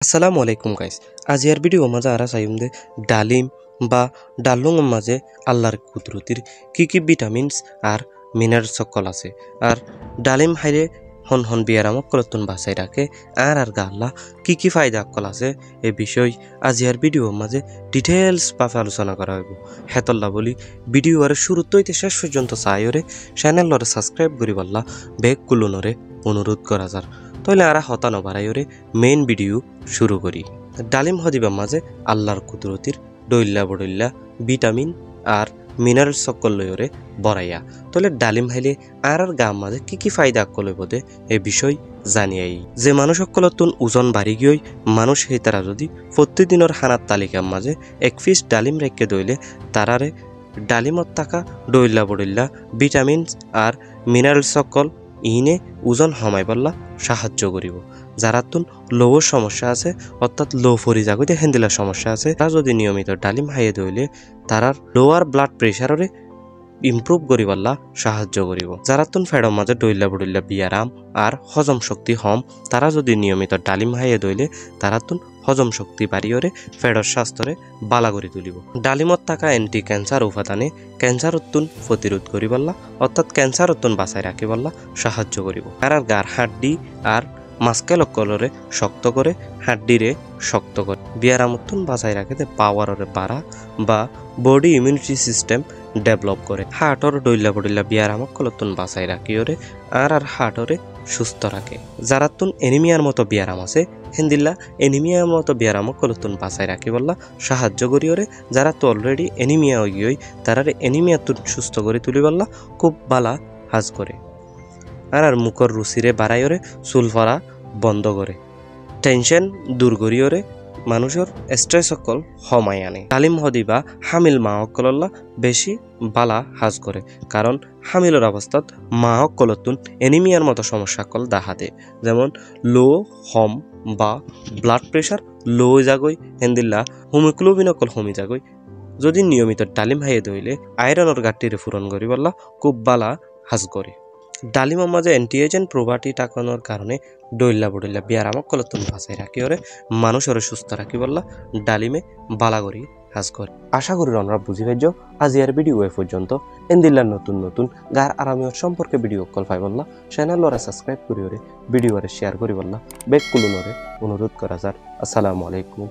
আসসালামু আলাইকুম guys. আজিয়ার video মাঝে আরা চাইম দে ডালিম বা ডালুং মাঝে আল্লাহর কুদরতির কি ভিটামিনস আর মিনারেলস সকল আছে। আর ডালিম খাইলে হন হন বিয়ারামক কলতুন বাঁচাই রাখে আর গা আল্লাহ কি ফায়দা কল আছে এই বিষয় আজিয়ার ভিডিও মাঝে ডিটেলস ভাবে আলোচনা করা হইব। হেতল্লা বলি ভিডিও আর শুরুতে হইতে শেষ পর্যন্ত চাইরে চ্যানেলরে সাবস্ক্রাইব করি বললা বেগ কুলুনরে অনুরোধ করা যার। তাহলে আরা হতানো বাড়াইরে মেইন ভিডিও শুরু করি। ডালিম হদিবা মাঝে আল্লাহর কুদরতির ডইল্লা বডইল্লা ভিটামিন আর মিনারেল সকল লয়রে বড়াইয়া। তাহলে ডালিম খাইলে আর গাম মাঝে কি ফায়দা কলে বোধে এ বিষয় জানিয়াই যে মানুষ সকলতুন ওজন বাড়ি গিয়ে মানুষ সেই তারা যদি প্রতিদিনের হানার তালিকার মাঝে এক পিস ডালিম রেখে দইলে তারারে ডালিমত থাকা ডইল্লা বডইল্লা ভিটামিন আর মিনারেল সকল ইনে ওজন হমাই বললা সাহায্য করিব। যারা তুন লো সমস্যা আছে অর্থাৎ লো ফরি জাগতে হ্যান্ডেলার সমস্যা আছে তারা যদি নিয়মিত ডালিম খাইয়ে দইলে তারার লোয়ার ব্লাড প্রেশারে ইমপ্রুভ করিবাল্লা সাহায্য করিব। যারা তুন ফেডর মাঝে ডইল্লা বডইল্লা বিয়ারাম আর হজম শক্তি হম তারা যদি নিয়মিত ডালিম খাইয়ে দইলে তারা তুন হজম শক্তি বাড়িয়রে ফেডর স্বাস্থ্যরে বালা করে তুলিব। ডালিমত থাকা অ্যান্টি ক্যান্সার উপাদানে ক্যান্সার উত্তুন প্রতিরোধ করিবাল্লা অর্থাৎ ক্যান্সার উত্তুন বাঁচাই রাখিবাল্লা সাহায্য করিব। আর গার হাড্ডি আর মাস্কেল অকলরে শক্ত করে হাড্ডিরে শক্ত করে বিয়ারাম উত্তুন বাঁচাই রাখে পাওয়ারে বাড়া বা বডি ইমিউনিটি সিস্টেম ডেভেলপ করে। হার্টর ডইল্লা বডইল্লা বিয়ারামক কলতুন বাঁচাই রাখিওরে আর হার্টরে সুস্থ রাখে। যারা তুন এনিমিয়ার মতো বিয়ারাম আছে হেন্দিল্লা এনিমিয়ার মতো বিয়ারামক কলতুন বাঁচাই রাখি বললা সাহায্য করিওরে। যারা তো অলরেডি এনিমিয়া হয়ে গিয়ে তারা এনিমিয়া তুন সুস্থ করে তুলি বললা খুব বালা হাজ করে। আর মুখর রুচিরে বাড়াইরে চুল ফরা বন্ধ করে টেনশন দূর করিওরে মানুষের স্ট্রেস সকল হমাই আনে। ডালিম হদিবা হামিল মা অকলল্লা বেশি বালা হাজ করে কারণ হামিলের অবস্থাত মা অকলতুন এনিমিয়ার মতো সমস্যা কল দেখা দেয়, যেমন লো হম বা ব্লাড প্রেশার লো জাগই হেন্দিল্লা হোমিগ্লোবিন অকল হমি জাগই। যদি নিয়মিত ডালিম খাইয়ে দইলে আয়রনের ঘাটতিরে পূরণ করি বললা খুব বালা হাজ করে। ডালিমের মাঝে অ্যান্টি এজেন্ট প্রপার্টি টাকানোর কারণে ডইল্লা বডইল্লা বিয়ারামক কলতুন বাঁচাই রাখিওরে মানুষের সুস্থ রাখি বললা ডালিমে বালা করি হাজ করে। আশা করি আমরা বুঝি পাইজ আজিয়ার ভিডিও এ পর্যন্ত এন্দিল্লার নতুন গার আরামিয়ত সম্পর্কে ভিডিও কল পাই বললা চ্যানেলরে সাবস্ক্রাইব করিওরে ভিডিওরে শেয়ার করি বললা বেগ কুলুনরে অনুরোধ করা যার। আসসালামু আলাইকুম।